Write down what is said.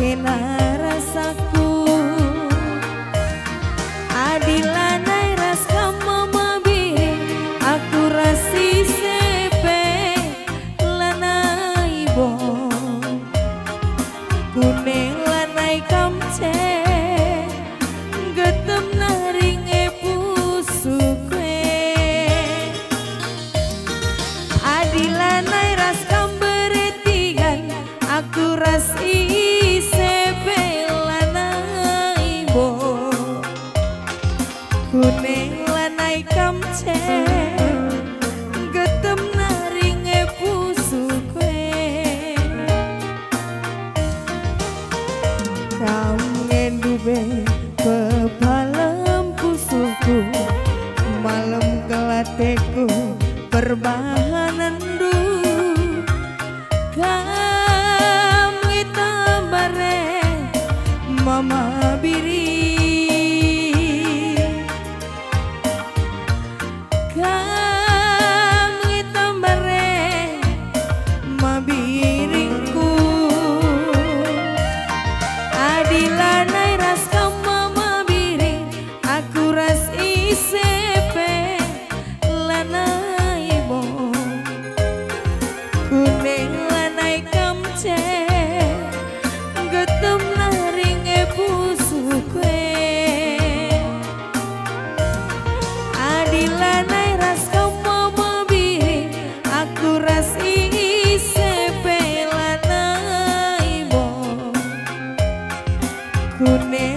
kena rasaku adilanai ras kama mabiri aku rasi sepe lanai bo kuning lanai kamce getem naring pusukwe adilanai ras kamberetigan aku rasi sepe lanai bo kuning lanai kamce getem naring pusukwe kamu dube pepalam pusuku malam kelateku perbahanan du kamu tambare mama biri kamu tambare mabiringku adilanai ras kama mabiri aku ras isepe lanai bo kuning lanai kamce getem naring pusukwe adilanai ras kama mabiri aku ras isepe lanai bo kuning